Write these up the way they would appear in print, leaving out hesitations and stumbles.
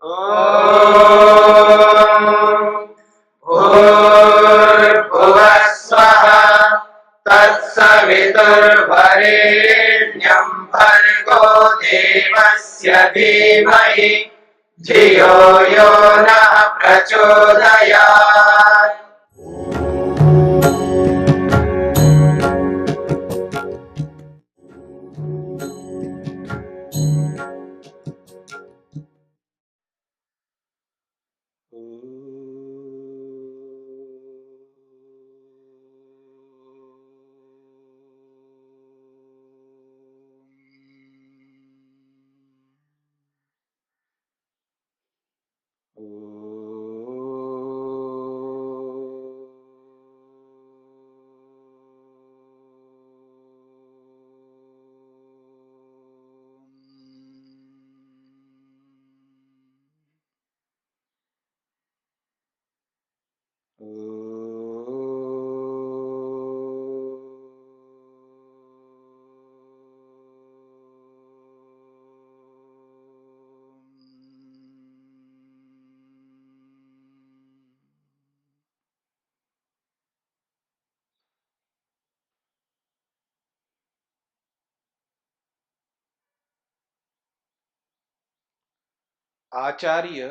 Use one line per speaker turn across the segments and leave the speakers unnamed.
ॐ भूर्भुवः स्वः तत्सवितुर्वरेण्यं भर्गो देवस्य धीमहि धियो यो नः प्रचोदयात्।
आचार्य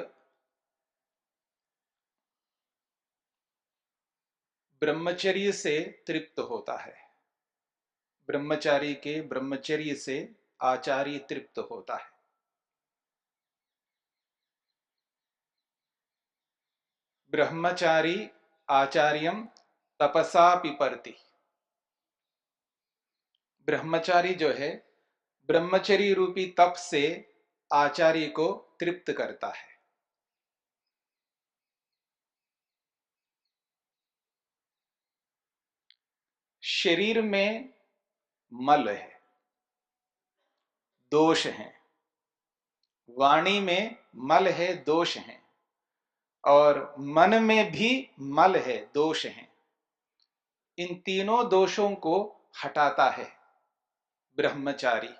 ब्रह्मचर्य से तृप्त होता है। ब्रह्मचारी के ब्रह्मचर्य से आचार्य तृप्त होता है। ब्रह्मचारी आचार्यम तपसा पिपर्ति। ब्रह्मचारी जो है ब्रह्मचर्य रूपी तप से आचार्य को तृप्त करता है। शरीर में मल है, दोष हैं। वाणी में मल है, दोष हैं। और मन में भी मल है, दोष हैं। इन तीनों दोषों को हटाता है ब्रह्मचारी,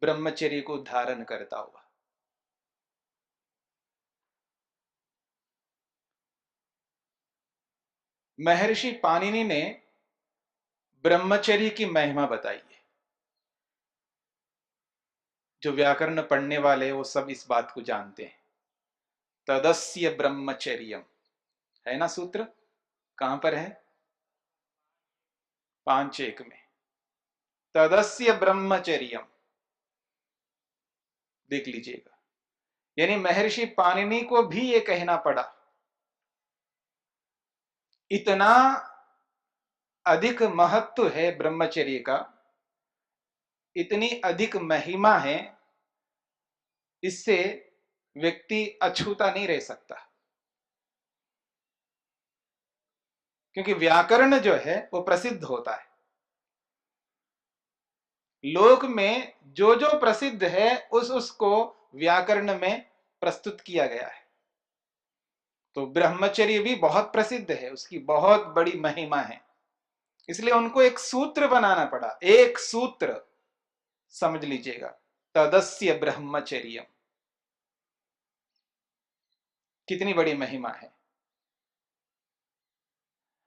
ब्रह्मचर्य को धारण करता हुआ। महर्षि पाणिनि ने ब्रह्मचर्य की महिमा बताई है। जो व्याकरण पढ़ने वाले वो सब इस बात को जानते हैं। तदस्य ब्रह्मचर्यम है ना सूत्र, कहां पर है? 5.1 में। तदस्य ब्रह्मचर्यम देख लीजिएगा। यानी महर्षि पाणिनि को भी ये कहना पड़ा। इतना अधिक महत्व है ब्रह्मचर्य का, इतनी अधिक महिमा है, इससे व्यक्ति अछूता नहीं रह सकता। क्योंकि व्याकरण जो है वो प्रसिद्ध होता है। लोक में जो जो प्रसिद्ध है उसको व्याकरण में प्रस्तुत किया गया है। तो ब्रह्मचर्य भी बहुत प्रसिद्ध है, उसकी बहुत बड़ी महिमा है। इसलिए उनको एक सूत्र बनाना पड़ा। एक सूत्र समझ लीजिएगा, तदस्य ब्रह्मचर्यम। कितनी बड़ी महिमा है।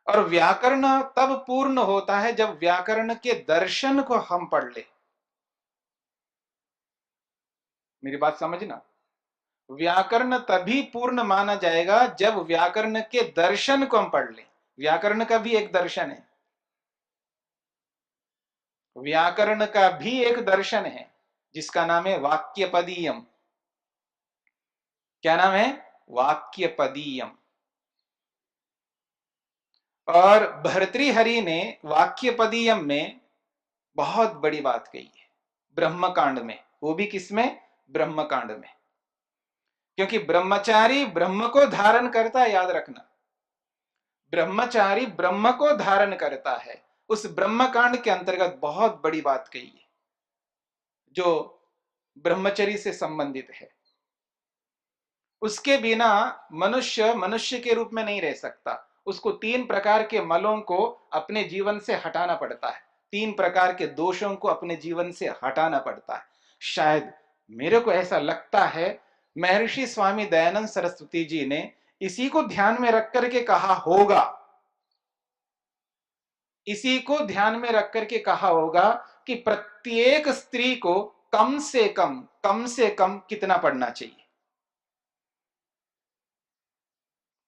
और व्याकरण तब पूर्ण होता है जब व्याकरण के दर्शन को हम पढ़ ले। मेरी बात समझना। व्याकरण तभी पूर्ण माना जाएगा जब व्याकरण के दर्शन को हम पढ़ लें। व्याकरण का भी एक दर्शन है। व्याकरण का भी एक दर्शन है जिसका नाम है वाक्यपदीयम। क्या नाम है? वाक्यपदीयम। और भर्तृहरि ने वाक्यपदीयम में बहुत बड़ी बात कही है ब्रह्मकांड में। वो भी किसमें? ब्रह्मकांड में। क्योंकि ब्रह्मचारी ब्रह्म को धारण करता है, याद रखना। ब्रह्मचारी ब्रह्म को धारण करता है। उस ब्रह्मकांड के अंतर्गत बहुत बड़ी बात कही है जो ब्रह्मचर्य से संबंधित है। उसके बिना मनुष्य मनुष्य के रूप में नहीं रह सकता। उसको 3 प्रकार के मलों को अपने जीवन से हटाना पड़ता है। 3 प्रकार के दोषों को अपने जीवन से हटाना पड़ता है। शायद मेरे को ऐसा लगता है महर्षि स्वामी दयानंद सरस्वती जी ने इसी को ध्यान में रख करके कहा होगा, इसी को ध्यान में रख करके कहा होगा कि प्रत्येक स्त्री को कम से कम कितना पढ़ना चाहिए।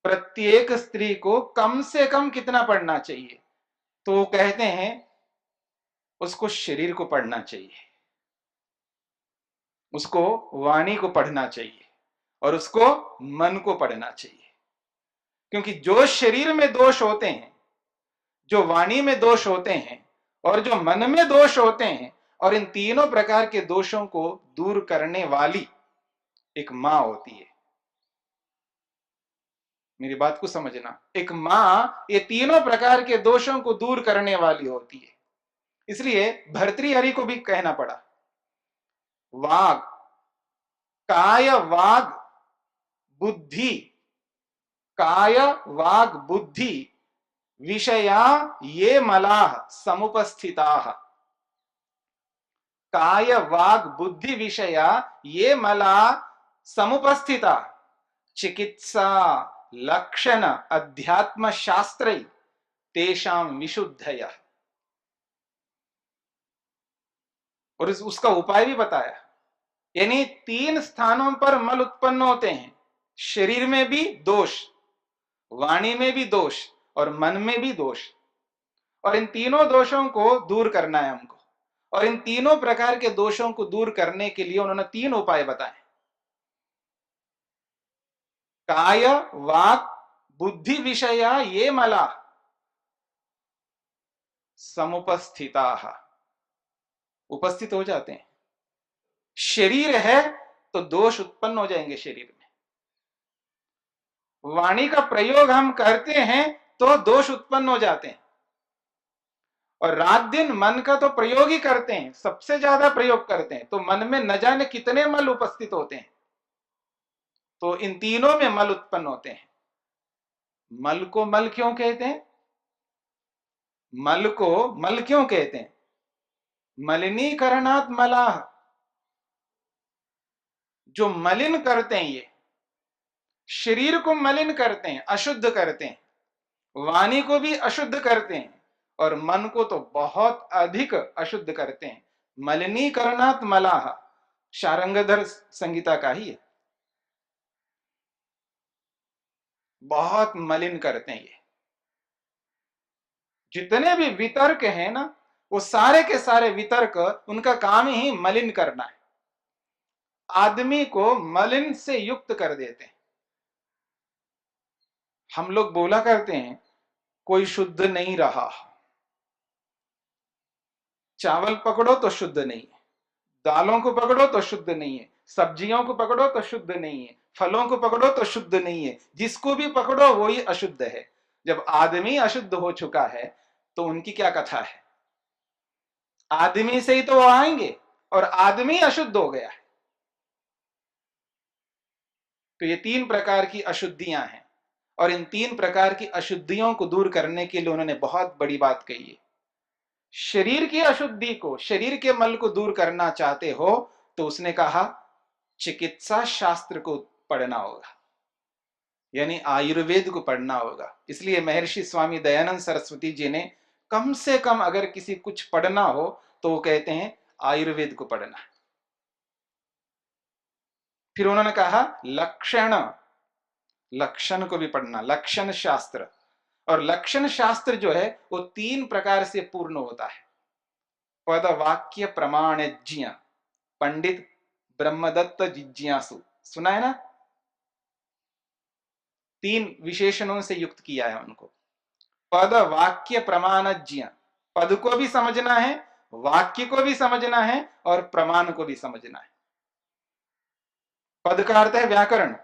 प्रत्येक स्त्री को कम से कम कितना पढ़ना चाहिए? तो वो कहते हैं उसको शरीर को पढ़ना चाहिए, उसको वाणी को पढ़ना चाहिए और उसको मन को पढ़ना चाहिए। क्योंकि जो शरीर में दोष होते हैं, जो वाणी में दोष होते हैं और जो मन में दोष होते हैं, और इन तीनों प्रकार के दोषों को दूर करने वाली एक मां होती है। मेरी बात को समझना, एक मां ये तीनों प्रकार के दोषों को दूर करने वाली होती है। इसलिए भर्तृहरि को भी कहना पड़ा, वाग, काय वाग बुद्धि, काय वाग बुद्धि विषया ये मलाः समुपस्थिताः। काय वाग बुद्धि विषया ये मला समुपस्थिता चिकित्सा लक्षण अध्यात्म शास्त्रै तेषां विशुद्धया। और उसका उपाय भी बताया, यानी 3 स्थानों पर मल उत्पन्न होते हैं, शरीर में भी दोष, वाणी में भी दोष और मन में भी दोष, और इन तीनों दोषों को दूर करना है हमको। और इन तीनों प्रकार के दोषों को दूर करने के लिए उन्होंने 3 उपाय बताए, काय वाक बुद्धि विषया ये मला समुपस्थिताः, उपस्थित हो जाते हैं। शरीर है तो दोष उत्पन्न हो जाएंगे शरीर में, वाणी का प्रयोग हम करते हैं तो दोष उत्पन्न हो जाते हैं, और रात दिन मन का तो प्रयोग ही करते हैं, सबसे ज्यादा प्रयोग करते हैं, तो मन में न जाने कितने मल उपस्थित होते हैं। तो इन तीनों में मल उत्पन्न होते हैं। मल को मल क्यों कहते हैं? मल को मल क्यों कहते हैं? मलिनीकरणात् मलाः, जो मलिन करते हैं, ये शरीर को मलिन करते हैं, अशुद्ध करते हैं, वाणी को भी अशुद्ध करते हैं, और मन को तो बहुत अधिक अशुद्ध करते हैं। मलिनीकरणात् मलाः शारंगधर संगीता का ही है, बहुत मलिन करते हैं ये। जितने भी वितर्क हैं ना, वो सारे के सारे वितर्क, उनका काम ही मलिन करना है, आदमी को मलिन से युक्त कर देते हैं। हम लोग बोला करते हैं कोई शुद्ध नहीं रहा, चावल पकड़ो तो शुद्ध नहीं है, दालों को पकड़ो तो शुद्ध नहीं है, सब्जियों को पकड़ो तो शुद्ध नहीं है, फलों को पकड़ो तो शुद्ध नहीं है, जिसको भी पकड़ो वो ही अशुद्ध है। जब आदमी अशुद्ध हो चुका है तो उनकी क्या कथा है? आदमी से ही तो वो आएंगे, और आदमी अशुद्ध हो गया है। तो ये 3 प्रकार की अशुद्धियां हैं, और इन 3 प्रकार की अशुद्धियों को दूर करने के लिए उन्होंने बहुत बड़ी बात कही है। शरीर की अशुद्धि को, शरीर के मल को दूर करना चाहते हो तो उसने कहा चिकित्सा शास्त्र को पढ़ना होगा, यानी आयुर्वेद को पढ़ना होगा। इसलिए महर्षि स्वामी दयानंद सरस्वती जी ने कम से कम अगर किसी कुछ पढ़ना हो तो वो कहते हैं आयुर्वेद को पढ़ना। फिर उन्होंने कहा लक्षण, लक्षण को भी पढ़ना, लक्षण शास्त्र। और लक्षण शास्त्र जो है वो 3 प्रकार से पूर्ण होता है, पद वाक्य प्रमाणज्ञ, पंडित ब्रह्मदत्त जिज्ञासु, सुना है ना? 3 विशेषणों से युक्त किया है उनको। पद वाक्य प्रमाणज्ञ, पद को भी समझना है, वाक्य को भी समझना है, और प्रमाण को भी समझना है। पद का अर्थ है व्याकरण,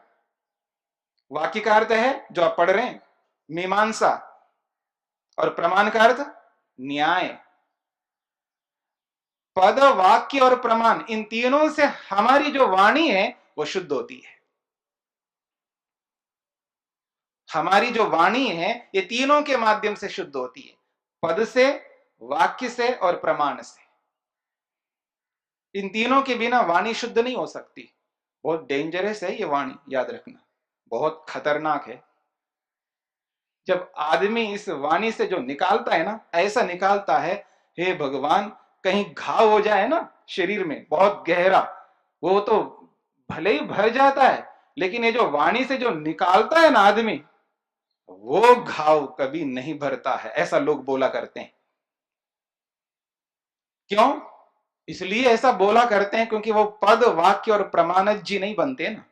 वाक्य का अर्थ है जो आप पढ़ रहे हैं मीमांसा, और प्रमाण का अर्थ न्याय। पद वाक्य और प्रमाण, इन तीनों से हमारी जो वाणी है वो शुद्ध होती है। हमारी जो वाणी है ये तीनों के माध्यम से शुद्ध होती है, पद से, वाक्य से और प्रमाण से। इन तीनों के बिना वाणी शुद्ध नहीं हो सकती। बहुत डेंजरस है ये वाणी, याद रखना, बहुत खतरनाक है। जब आदमी इस वाणी से जो निकालता है ना, ऐसा निकालता है, हे भगवान, कहीं घाव हो जाए ना शरीर में बहुत गहरा, वो तो भले ही भर जाता है, लेकिन ये जो वाणी से जो निकालता है ना आदमी, वो घाव कभी नहीं भरता है, ऐसा लोग बोला करते हैं। क्यों? इसलिए ऐसा बोला करते हैं क्योंकि वो पद वाक्य और प्रमाणज्य नहीं बनते ना।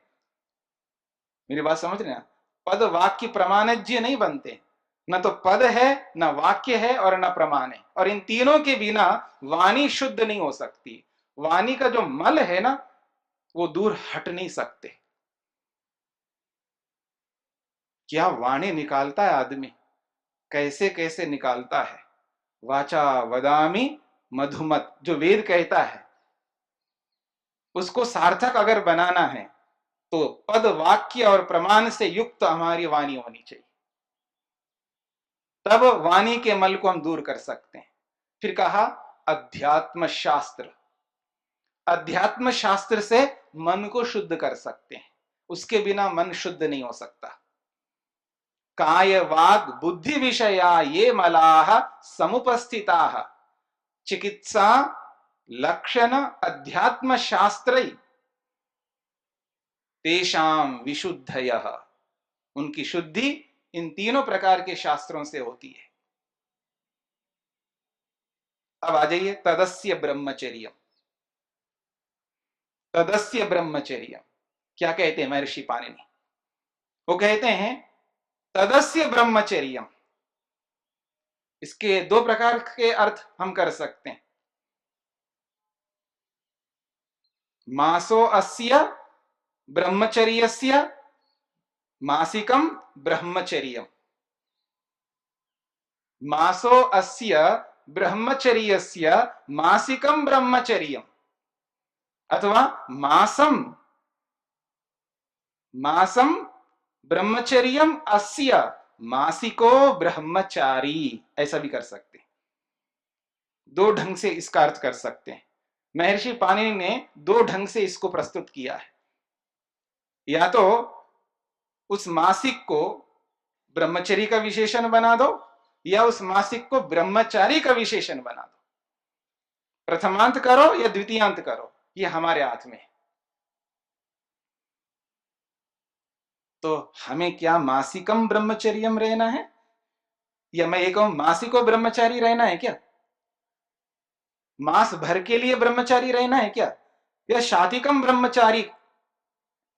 मेरी बात समझ रहे हैं? पद वाक्य प्रमाणज्य नहीं बनते, न तो पद है, न वाक्य है, और न प्रमाण है, और इन तीनों के बिना वाणी शुद्ध नहीं हो सकती। वाणी का जो मल है ना, वो दूर हट नहीं सकते। क्या वाणी निकालता है आदमी, कैसे कैसे निकालता है। वाचा वदामि मधुमत, जो वेद कहता है, उसको सार्थक अगर बनाना है तो पद वाक्य और प्रमाण से युक्त हमारी वाणी होनी चाहिए, तब वाणी के मल को हम दूर कर सकते हैं। फिर कहा अध्यात्म शास्त्र, अध्यात्म शास्त्र से मन को शुद्ध कर सकते हैं, उसके बिना मन शुद्ध नहीं हो सकता। काय वाग बुद्धि विषया ये मलाह समुपस्थिताः चिकित्सा लक्षण अध्यात्म शास्त्र तेषां विशुद्धयः, उनकी शुद्धि इन तीनों प्रकार के शास्त्रों से होती है। अब आ जाइए तदस्य ब्रह्मचर्यम। तदस्य ब्रह्मचर्यम क्या कहते हैं महर्षि पाणिनि? वो कहते हैं तदस्य ब्रह्मचर्यम, इसके दो प्रकार के अर्थ हम कर सकते हैं। मासो अस्य ब्रह्मचर्यस्य मासिकम ब्रह्मचर्यम, मासो अस्य ब्रह्मचर्यस्य मासिकम ब्रह्मचर्यम, अथवा मासम मासम ब्रह्मचर्यम अस्य मासिको ब्रह्मचारी, ऐसा भी कर सकते हैं। दो ढंग से इसका अर्थ कर सकते हैं। महर्षि पाणिनि ने दो ढंग से इसको प्रस्तुत किया है। या तो उस मासिक को ब्रह्मचर्य का विशेषण बना दो, या उस मासिक को ब्रह्मचारी का विशेषण बना दो। प्रथमांत करो या द्वितीयांत करो, ये हमारे हाथ में। तो हमें क्या मासिकम ब्रह्मचर्यम रहना है, या मैं ये कहूं मासिको ब्रह्मचारी रहना है क्या? मास भर के लिए ब्रह्मचारी रहना है क्या? या शातिकम ब्रह्मचारी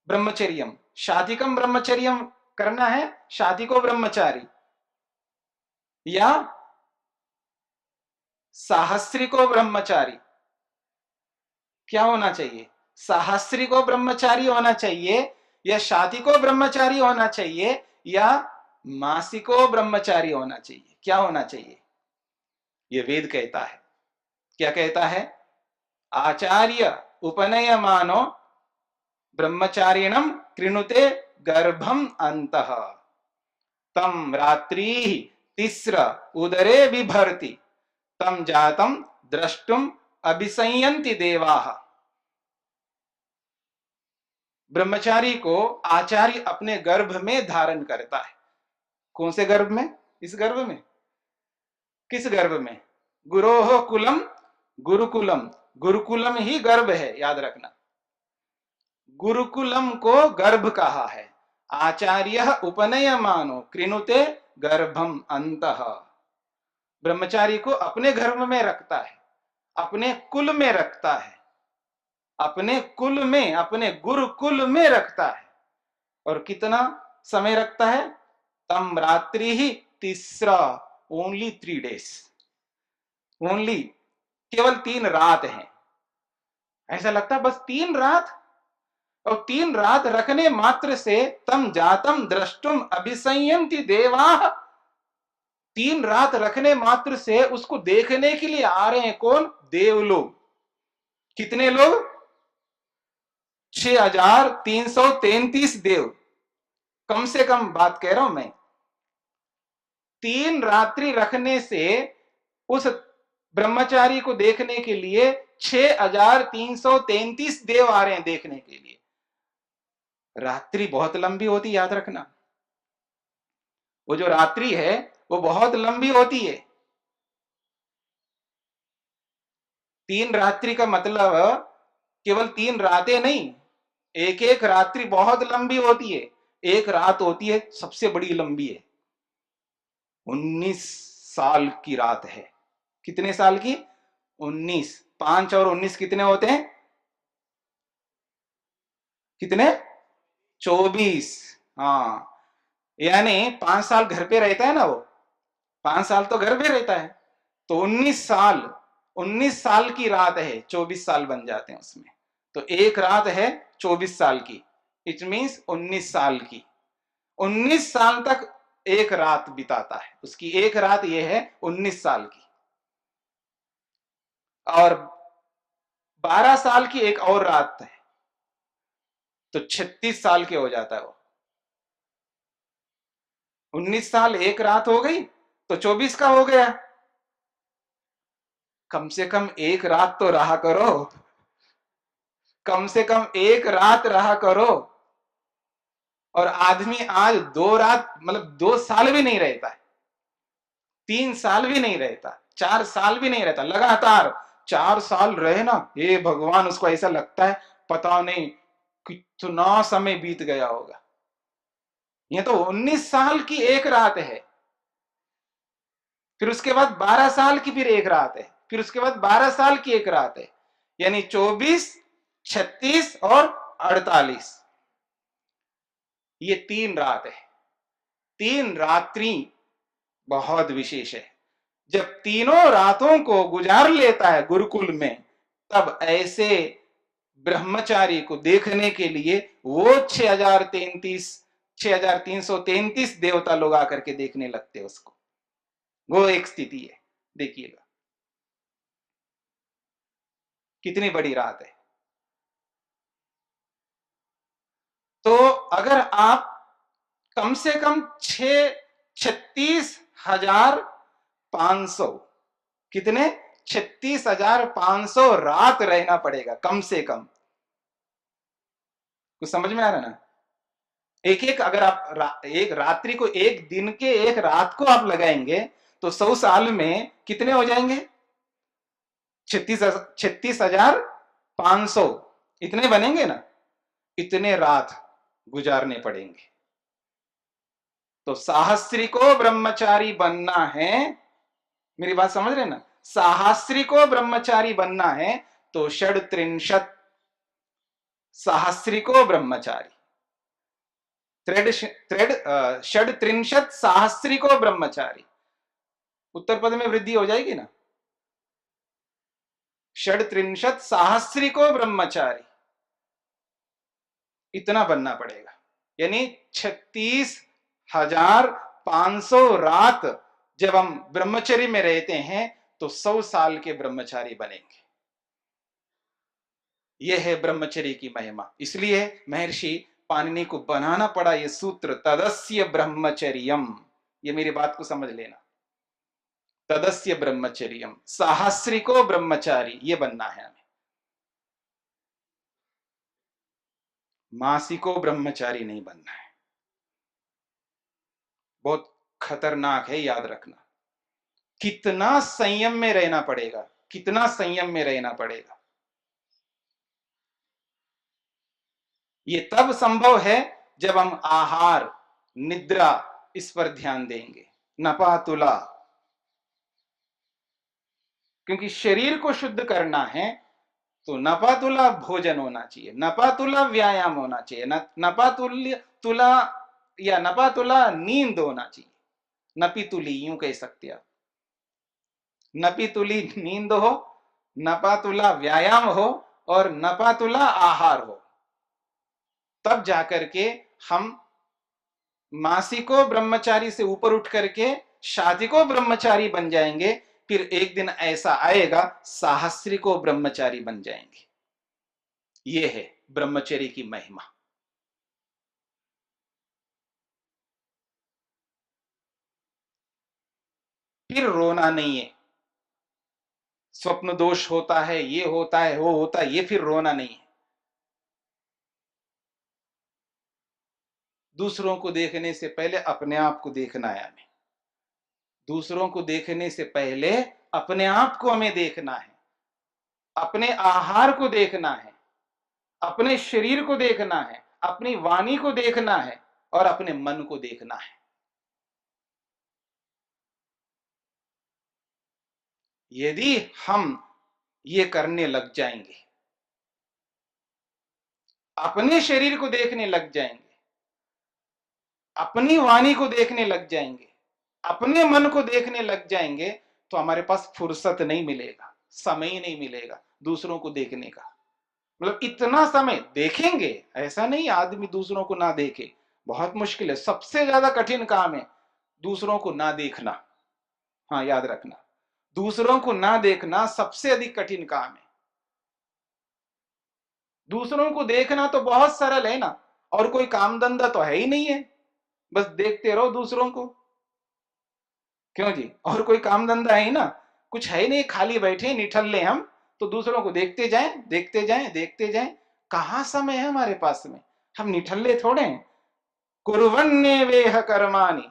ब्रह्मचर्यम, शातिकम ब्रह्मचर्यम करना है, शातिको ब्रह्मचारी, या सहस्रिको ब्रह्मचारी? क्या होना चाहिए? सहस्रिको ब्रह्मचारी होना चाहिए, या शातिको ब्रह्मचारी होना चाहिए, या मासिको ब्रह्मचारी होना चाहिए? क्या होना चाहिए? ये वेद कहता है। क्या कहता है? आचार्य उपनयमानो ब्रह्मचारिणम कृणुते गर्भम अंतः तम रात्रि तिस्र उदरे बिभर्ति तम जातम द्रष्टुम अभिसंयन्ति देवाः। ब्रह्मचारी को आचार्य अपने गर्भ में धारण करता है। कौन से गर्भ में? इस गर्भ में। किस गर्भ में? गुरोह कुलम गुरुकुलम, गुरुकुलम ही गर्भ है, याद रखना। गुरुकुलम को गर्भ कहा है। आचार्य उपनयमानो कृणुते गर्भम अंतः, ब्रह्मचारी को अपने गर्भ में रखता है, अपने कुल में रखता है, अपने कुल में, अपने गुरुकुल में रखता है। और कितना समय रखता है? तम रात्रि ही तीसरा, ओनली 3 days, ओनली, केवल 3 रात हैं। ऐसा लगता है बस 3 रात, और 3 रात रखने मात्र से तम जातम द्रष्टुम अभिसंयन्ति देवाः, 3 रात रखने मात्र से उसको देखने के लिए आ रहे हैं कौन? देव लोग। कितने लोग? 6333 देव, कम से कम बात कह रहा हूं मैं। 3 रात्रि रखने से उस ब्रह्मचारी को देखने के लिए 6333 देव आ रहे हैं देखने के लिए। रात्रि बहुत लंबी होती, याद रखना। वो जो रात्रि है वो बहुत लंबी होती है। 3 रात्रि का मतलब केवल 3 रातें नहीं, एक एक रात्रि बहुत लंबी होती है। एक रात होती है सबसे बड़ी लंबी है, 19 साल की रात है। कितने साल की? 19। 5 और 19 कितने होते हैं? कितने? 24। हाँ, यानी 5 साल घर पे रहता है ना वो, 5 साल तो घर पे रहता है, तो 19 साल, 19 साल की रात है, 24 साल बन जाते हैं उसमें। तो एक रात है 24 साल की, इट मीन्स 19 साल की। 19 साल तक एक रात बिताता है, उसकी एक रात ये है 19 साल की। और 12 साल की एक और रात है, तो 36 साल के हो जाता है वो। 19 साल एक रात हो गई तो 24 का हो गया। कम से कम एक रात तो रहा करो, कम से कम एक रात रहा करो। और आदमी आज 2 रात मतलब 2 साल भी नहीं रहता है, 3 साल भी नहीं रहता, 4 साल भी नहीं रहता, लगातार 4 साल रहे ना, हे भगवान, उसको ऐसा लगता है पता नहीं कितना समय बीत गया होगा। ये तो 19 साल की एक रात है, फिर उसके बाद 12 साल की फिर एक रात है, फिर उसके बाद 12 साल की एक रात है, यानी 24, 36 और 48, ये 3 रात है। 3 रात्रि बहुत विशेष है। जब तीनों रातों को गुजार लेता है गुरुकुल में, तब ऐसे ब्रह्मचारी को देखने के लिए वो 6333 देवता लोग आकर के देखने लगते हैं उसको। वो एक स्थिति है, देखिएगा कितनी बड़ी रात है। तो अगर आप कम से कम 36,500, कितने? 36,500 रात रहना पड़ेगा कम से कम। कुछ समझ में आ रहा है ना? एक एक, अगर आप एक रात्रि को, एक दिन के एक रात को आप लगाएंगे तो 100 साल में कितने हो जाएंगे? 36,500 इतने बनेंगे ना। इतने रात गुजारने पड़ेंगे। तो साहस्री को ब्रह्मचारी बनना है, मेरी बात समझ रहे ना? साहस्री को ब्रह्मचारी बनना है तो षड्त्रिंशत् साहस्री को ब्रह्मचारी, षड्त्रिंशत् साहस्री को ब्रह्मचारी, उत्तर पद में वृद्धि हो जाएगी ना। षड्त्रिंशत् साहस्री को ब्रह्मचारी, इतना बनना पड़ेगा। यानी 36,500 रात जब हम ब्रह्मचर्य में रहते हैं तो 100 साल के ब्रह्मचारी बनेंगे। यह है ब्रह्मचर्य की महिमा। इसलिए महर्षि पाणिनि को बनाना पड़ा यह सूत्र, तदस्य ब्रह्मचर्यम। ये मेरी बात को समझ लेना, तदस्य ब्रह्मचर्यम, साहस्री को ब्रह्मचारी, ये बनना है हमें। मासी को ब्रह्मचारी नहीं बनना है, बहुत खतरनाक है, याद रखना। कितना संयम में रहना पड़ेगा, कितना संयम में रहना पड़ेगा। ये तब संभव है जब हम आहार, निद्रा, इस पर ध्यान देंगे। नपातुला, क्योंकि शरीर को शुद्ध करना है तो नपातुला भोजन होना चाहिए, नपातुला व्यायाम होना चाहिए, नपातुला या नपातुला नींद होना चाहिए। नपीतुली यूं कह सकते आप, नपीतुली नींद हो, नपातुला व्यायाम हो और नपातुला आहार हो, तब जाकर के हम मासिको ब्रह्मचारी से ऊपर उठ करके शादिको ब्रह्मचारी बन जाएंगे। फिर एक दिन ऐसा आएगा साहस्रिको ब्रह्मचारी बन जाएंगे। यह है ब्रह्मचर्य की महिमा। फिर रोना नहीं है, स्वप्न दोष होता है, ये होता है, वो होता है, ये फिर रोना नहीं है। दूसरों को देखने से पहले अपने आप को देखना है हमें। दूसरों को देखने से पहले अपने आप को हमें देखना है, अपने आहार को देखना है, अपने शरीर को देखना है, अपनी वाणी को देखना है और अपने मन को देखना है। यदि हम ये करने लग जाएंगे, अपने शरीर को देखने लग जाएंगे, अपनी वाणी को देखने लग जाएंगे, अपने मन को देखने लग जाएंगे, तो हमारे पास फुर्सत नहीं मिलेगा, समय ही नहीं मिलेगा दूसरों को देखने का। मतलब इतना समय देखेंगे, ऐसा नहीं आदमी दूसरों को ना देखे, बहुत मुश्किल है। सबसे ज्यादा कठिन काम है दूसरों को ना देखना। हाँ, याद रखना, दूसरों को ना देखना सबसे अधिक कठिन काम है। दूसरों को देखना तो बहुत सरल है ना, और कोई काम धंधा तो है ही नहीं है, बस देखते रहो दूसरों को। क्यों जी, और कोई काम धंधा है ही ना, कुछ है ही नहीं, खाली बैठे निठल्ले हम, तो दूसरों को देखते जाएं देखते जाएं देखते जाएं। कहां समय है हमारे पास में, हम निठल्ले थोड़े हैं। कुर्वन्ने वेह कर्माणि,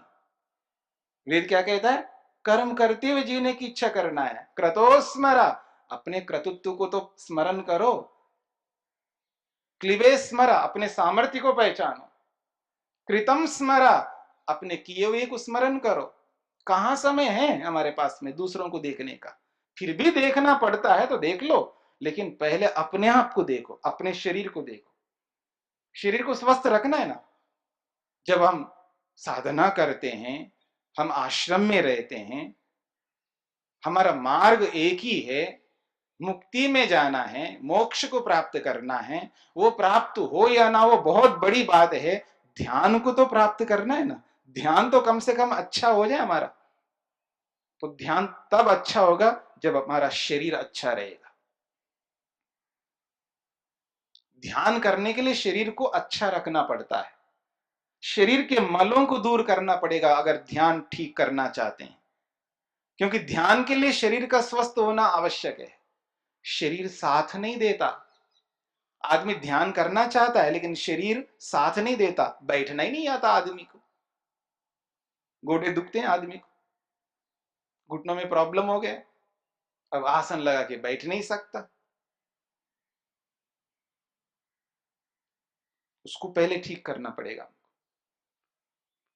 वेद क्या कहता है, कर्म करते हुए जीने की इच्छा करना है। क्रतो स्मरा, अपने क्रतुत्व को तो स्मरण करो। क्लिबे स्मरा, अपने सामर्थ्य को पहचानो। कृतम स्मरा, अपने किए हुए को स्मरण करो। कहां समय है हमारे पास में दूसरों को देखने का। फिर भी देखना पड़ता है तो देख लो, लेकिन पहले अपने आप को देखो, अपने शरीर को देखो। शरीर को स्वस्थ रखना है ना। जब हम साधना करते हैं, हम आश्रम में रहते हैं, हमारा मार्ग एक ही है, मुक्ति में जाना है, मोक्ष को प्राप्त करना है। वो प्राप्त हो या ना हो बहुत बड़ी बात है, ध्यान को तो प्राप्त करना है ना। ध्यान तो कम से कम अच्छा हो जाए हमारा। तो ध्यान तब अच्छा होगा जब हमारा शरीर अच्छा रहेगा। ध्यान करने के लिए शरीर को अच्छा रखना पड़ता है, शरीर के मलों को दूर करना पड़ेगा अगर ध्यान ठीक करना चाहते हैं। क्योंकि ध्यान के लिए शरीर का स्वस्थ होना आवश्यक है। शरीर साथ नहीं देता। आदमी ध्यान करना चाहता है लेकिन शरीर साथ नहीं देता, बैठना ही नहीं आता आदमी को। गोडे दुखते हैं आदमी को, घुटनों में प्रॉब्लम हो गया, अब आसन लगा के बैठ नहीं सकता। उसको पहले ठीक करना पड़ेगा,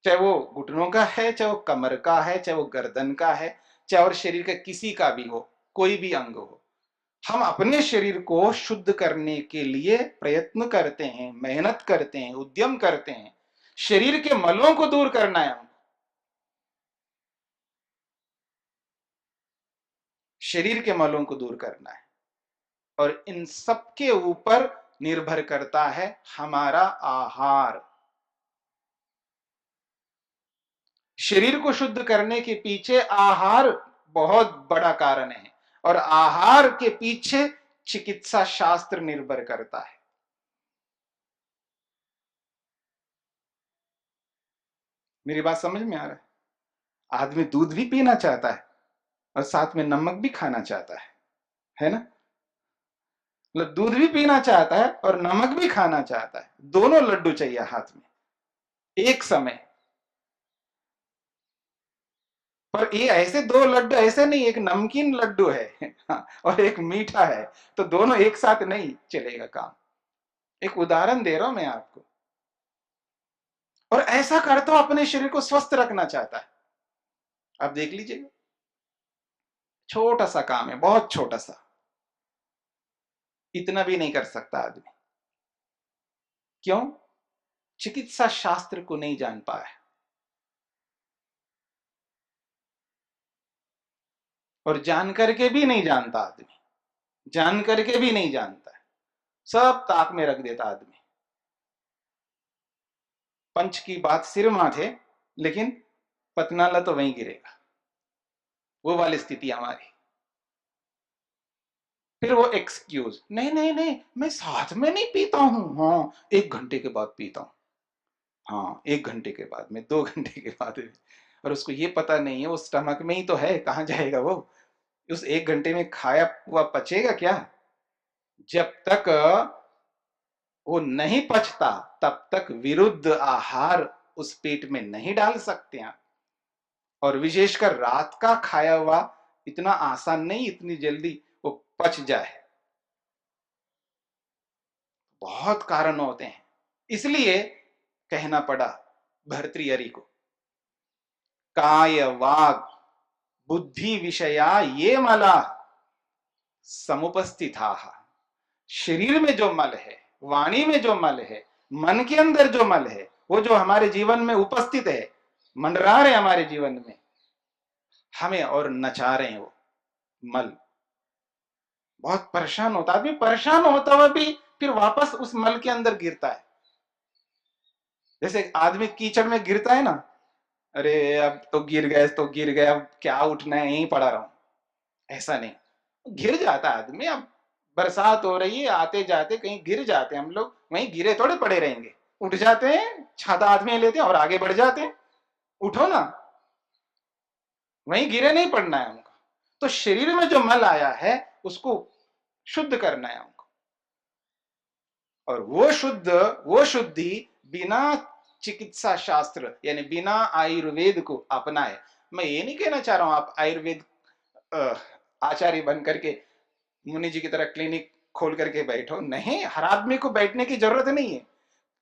चाहे वो घुटनों का है, चाहे वो कमर का है, चाहे वो गर्दन का है, चाहे और शरीर का किसी का भी हो, कोई भी अंग हो। हम अपने शरीर को शुद्ध करने के लिए प्रयत्न करते हैं, मेहनत करते हैं, उद्यम करते हैं। शरीर के मलों को दूर करना है हमको, शरीर के मलों को दूर करना है। और इन सब के ऊपर निर्भर करता है हमारा आहार। शरीर को शुद्ध करने के पीछे आहार बहुत बड़ा कारण है, और आहार के पीछे चिकित्सा शास्त्र निर्भर करता है। मेरी बात समझ में आ रहा है। आदमी दूध भी पीना चाहता है और साथ में नमक भी खाना चाहता है ना। मतलब दूध भी पीना चाहता है और नमक भी खाना चाहता है, दोनों लड्डू चाहिए हाथ में एक समय। पर ये ऐसे दो लड्डू ऐसे नहीं, एक नमकीन लड्डू है और एक मीठा है, तो दोनों एक साथ नहीं चलेगा काम। एक उदाहरण दे रहा हूं मैं आपको। और ऐसा करता हूं अपने शरीर को स्वस्थ रखना चाहता है। आप देख लीजिएगा, छोटा सा काम है, बहुत छोटा सा, इतना भी नहीं कर सकता आदमी। क्यों? चिकित्सा शास्त्र को नहीं जान पाया, और जान करके भी नहीं जानता आदमी, जान करके भी नहीं जानता है, सब ताक में रख देता आदमी। पंच की बात सिर माथे, लेकिन पतनाला तो वहीं गिरेगा, वो वाली स्थिति हमारी। फिर वो एक्सक्यूज, नहीं नहीं नहीं, मैं साथ में नहीं पीता हूं, हाँ 1 घंटे के बाद पीता हूं, हाँ 1 घंटे के बाद में, 2 घंटे के बाद में। और उसको ये पता नहीं है वो स्टमक में ही तो है, कहां जाएगा वो, उस 1 घंटे में खाया हुआ पचेगा क्या। जब तक वो नहीं पचता तब तक विरुद्ध आहार उस पेट में नहीं डाल सकते आप। और विशेषकर रात का खाया हुआ इतना आसान नहीं इतनी जल्दी वो पच जाए, बहुत कारण होते हैं। इसलिए कहना पड़ा भर्तृहरि को, काय वाग बुद्धि विषया ये मला समुपस्थिता। शरीर में जो मल है, वाणी में जो मल है, मन के अंदर जो मल है, वो जो हमारे जीवन में उपस्थित है, मंडरा रहे हमारे जीवन में, हमें और नचा रहे हैं वो मल। बहुत परेशान होता आदमी, परेशान होता हुआ भी फिर वापस उस मल के अंदर गिरता है। जैसे आदमी कीचड़ में गिरता है ना, अरे अब तो गिर गए तो गिर गए, अब क्या उठना है, यहीं पड़ा रहूं, ऐसा नहीं, गिर जाता है आदमी। अब बरसात हो रही है, आते जाते कहीं गिर जाते हैं हम लोग, वहीं गिरे थोड़े पड़े रहेंगे, उठ जाते हैं, छाता हाथ में लेते हैं और आगे बढ़ जाते हैं। उठो ना, वहीं गिरे नहीं पड़ना है हमको। तो शरीर में जो मल आया है उसको शुद्ध करना है हमको, और वो शुद्धि बिना चिकित्सा शास्त्र यानी बिना आयुर्वेद को अपनाए। मैं ये नहीं कहना चाह रहा हूं आप आयुर्वेद आचार्य बन करके मुनि जी की तरह क्लिनिक खोल करके बैठो, नहीं, हर आदमी को बैठने की जरूरत नहीं है,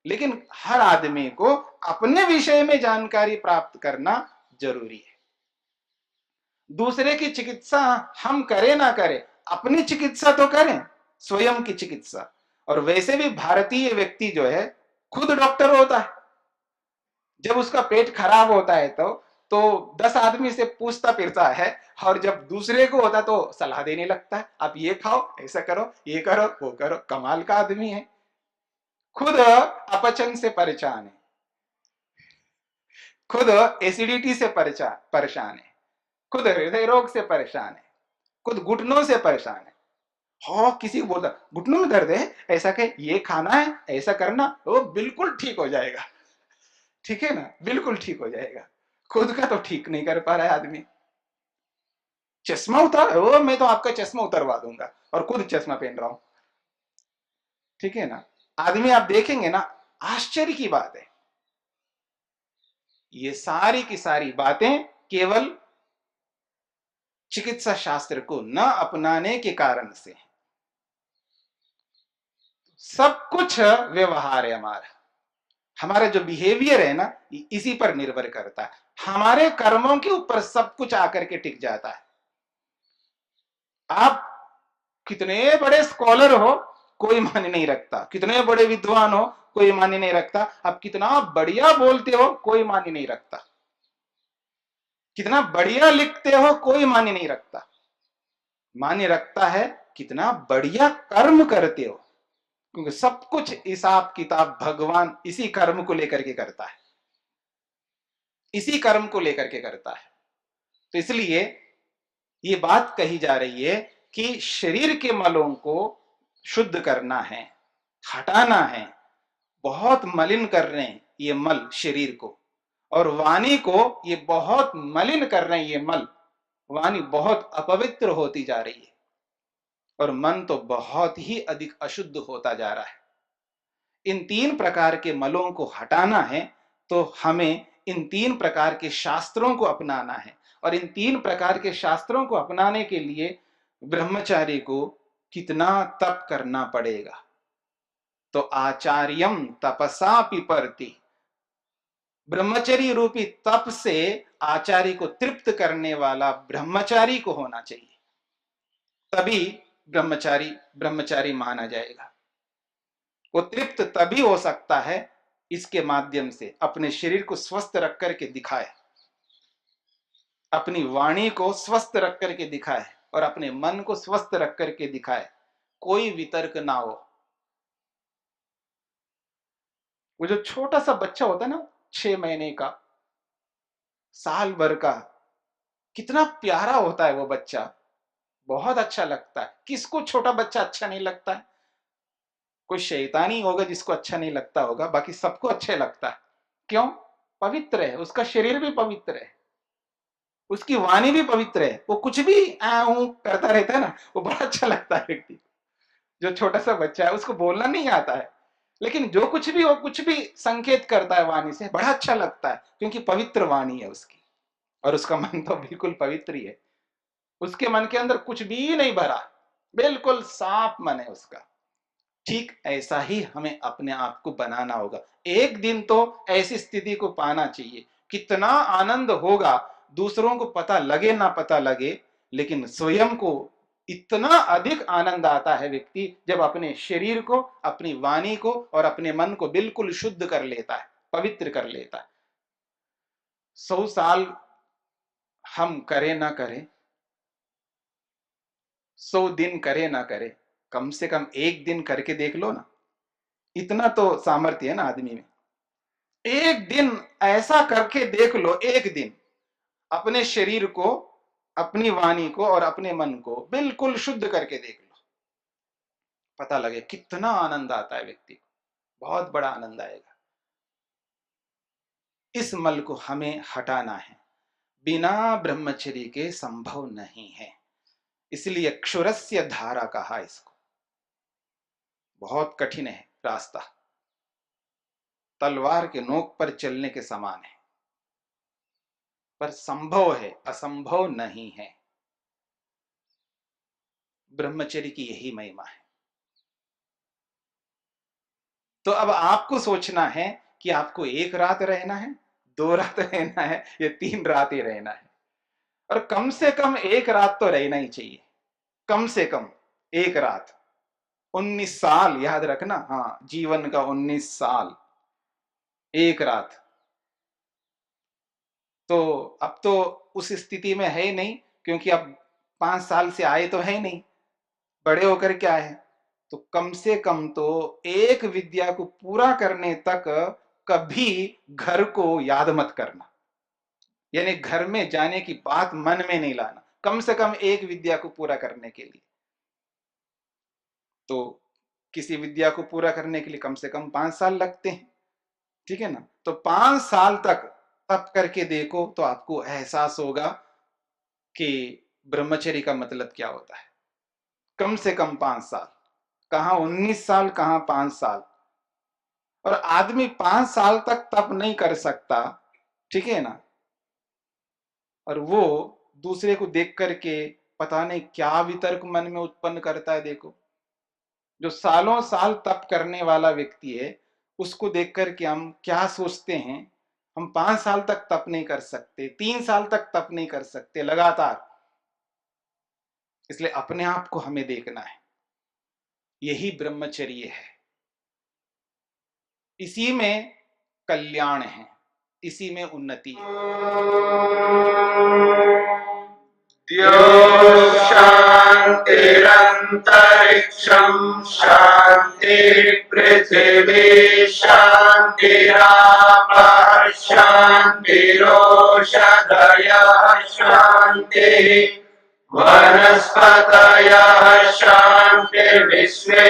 लेकिन हर आदमी को अपने विषय में जानकारी प्राप्त करना जरूरी है। दूसरे की चिकित्सा हम करें ना करें, अपनी चिकित्सा तो करें, स्वयं की चिकित्सा। और वैसे भी भारतीय व्यक्ति जो है खुद डॉक्टर होता है। जब उसका पेट खराब होता है तो 10 आदमी से पूछता फिरता है, और जब दूसरे को होता तो सलाह देने लगता है, आप ये खाओ, ऐसा करो, ये करो, वो करो। कमाल का आदमी है। खुद अपचन से परेशान है, खुद एसिडिटी से परेशान है, खुद हृदय रोग से परेशान है, खुद घुटनों से परेशान है। हाँ, किसी को बोलता घुटनों में दर्द है, ऐसा कहे, ये खाना है, ऐसा करना, वो बिल्कुल ठीक हो जाएगा। ठीक है ना, बिल्कुल ठीक हो जाएगा। खुद का तो ठीक नहीं कर पा रहा है आदमी। चश्मा उतार, वो मैं तो आपका चश्मा उतरवा दूंगा, और खुद चश्मा पहन रहा हूं। ठीक है ना, आदमी आप देखेंगे ना, आश्चर्य की बात है। ये सारी की सारी बातें केवल चिकित्सा शास्त्र को न अपनाने के कारण से। सब कुछ व्यवहार है हमारा, हमारा जो बिहेवियर है ना, इसी पर निर्भर करता है। हमारे कर्मों के ऊपर सब कुछ आकर के टिक जाता है। आप कितने बड़े स्कॉलर हो, कोई मान्य नहीं रखता। कितने बड़े विद्वान हो, कोई मान्य नहीं रखता। आप कितना बढ़िया बोलते हो, कोई मान्य नहीं रखता। कितना बढ़िया लिखते हो, कोई मान्य नहीं रखता। मान्य रखता है कितना बढ़िया कर्म करते हो, क्योंकि सब कुछ हिसाब किताब भगवान इसी कर्म को लेकर के करता है, इसी कर्म को लेकर के करता है। तो इसलिए ये बात कही जा रही है कि शरीर के मलों को शुद्ध करना है, हटाना है। बहुत मलिन कर रहे हैं ये मल शरीर को, और वाणी को ये बहुत मलिन कर रहे हैं ये मल। वाणी बहुत अपवित्र होती जा रही है, और मन तो बहुत ही अधिक अशुद्ध होता जा रहा है। इन 3 प्रकार के मलों को हटाना है तो हमें इन 3 प्रकार के शास्त्रों को अपनाना है, और इन 3 प्रकार के शास्त्रों को अपनाने के लिए ब्रह्मचारी को कितना तप करना पड़ेगा। तो आचार्यम तपसा पिपर्ति, ब्रह्मचर्य रूपी तप से आचार्य को तृप्त करने वाला ब्रह्मचारी को होना चाहिए, तभी ब्रह्मचारी ब्रह्मचारी माना जाएगा। वो तृप्त तभी हो सकता है इसके माध्यम से अपने शरीर को स्वस्थ रख करके दिखाए, अपनी वाणी को स्वस्थ रख करके दिखाए, और अपने मन को स्वस्थ रख करके दिखाए। कोई वितर्क ना हो। वो जो छोटा सा बच्चा होता है ना, 6 महीने का, साल भर का, कितना प्यारा होता है वो बच्चा, बहुत अच्छा लगता है। किसको छोटा बच्चा अच्छा नहीं लगता है? कोई शैतानी होगा जिसको अच्छा नहीं लगता होगा, बाकी सबको अच्छा लगता है। क्यों? पवित्र है, उसका शरीर भी पवित्र है, उसकी वाणी भी पवित्र है। वो कुछ भी करता रहता है ना, वो बड़ा अच्छा लगता है व्यक्ति। जो छोटा सा बच्चा है उसको बोलना नहीं आता है, लेकिन जो कुछ भी वो कुछ भी संकेत करता है वाणी से, बड़ा अच्छा लगता है, क्योंकि पवित्र वाणी है उसकी, और उसका मन तो बिल्कुल पवित्र ही है। उसके मन के अंदर कुछ भी नहीं भरा, बिल्कुल साफ मन है उसका। ठीक ऐसा ही हमें अपने आप को बनाना होगा। एक दिन तो ऐसी स्थिति को पाना चाहिए, कितना आनंद होगा, दूसरों को पता लगे ना पता लगे, लेकिन स्वयं को इतना अधिक आनंद आता है व्यक्ति जब अपने शरीर को, अपनी वाणी को और अपने मन को बिल्कुल शुद्ध कर लेता है, पवित्र कर लेता है। 100 साल हम करे ना करे, 100 दिन करे ना करे, कम से कम एक दिन करके देख लो ना, इतना तो सामर्थ्य है ना आदमी में। एक दिन ऐसा करके देख लो, एक दिन अपने शरीर को, अपनी वाणी को और अपने मन को बिल्कुल शुद्ध करके देख लो, पता लगे कितना आनंद आता है व्यक्ति को, बहुत बड़ा आनंद आएगा। इस मल को हमें हटाना है, बिना ब्रह्मचर्य के संभव नहीं है। इसलिए क्षुरस्य धारा कहा इसको। बहुत कठिन है रास्ता, तलवार के नोक पर चलने के समान है, पर संभव है, असंभव नहीं है। ब्रह्मचर्य की यही महिमा है। तो अब आपको सोचना है कि आपको 1 रात रहना है, 2 रात रहना है, या 3 रात ही रहना है। और कम से कम 1 रात तो रहना ही चाहिए, कम से कम 1 रात। 19 साल याद रखना, हाँ, जीवन का 19 साल, 1 रात। तो अब तो उस स्थिति में है नहीं, क्योंकि अब 5 साल से आए तो है नहीं, बड़े होकर क्या है। तो कम से कम तो एक विद्या को पूरा करने तक कभी घर को याद मत करना, यानी घर में जाने की बात मन में नहीं लाना, कम से कम एक विद्या को पूरा करने के लिए। तो किसी विद्या को पूरा करने के लिए कम से कम 5 साल लगते हैं, ठीक है ना। तो 5 साल तक तप करके देखो तो आपको एहसास होगा कि ब्रह्मचर्य का मतलब क्या होता है। कम से कम 5 साल, कहां 19 साल, कहां 5 साल। और आदमी 5 साल तक तप नहीं कर सकता, ठीक है ना, और वो दूसरे को देख करके पता नहीं क्या वितर्क मन में उत्पन्न करता है। देखो, जो सालों साल तप करने वाला व्यक्ति है, उसको देख करके हम क्या सोचते हैं, हम 5 साल तक तप नहीं कर सकते, 3 साल तक तप नहीं कर सकते लगातार। इसलिए अपने आप को हमें देखना है, यही ब्रह्मचर्य है, इसी में कल्याण है, इसी में उन्नति है।
शान्तिरन्तरिक्षं शान्ति पृथिवी शान्तिरापः शान्तिरोषधयः शान्तिः वनस्पतयः शान्तिर्विश्वे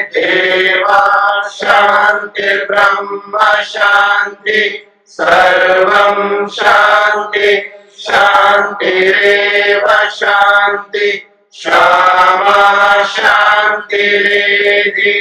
देवाः शान्तिर्ब्रह्म शान्ति सर्वं शान्ति शान्तिरेव शान्ति क्षमा शान्तिरेधि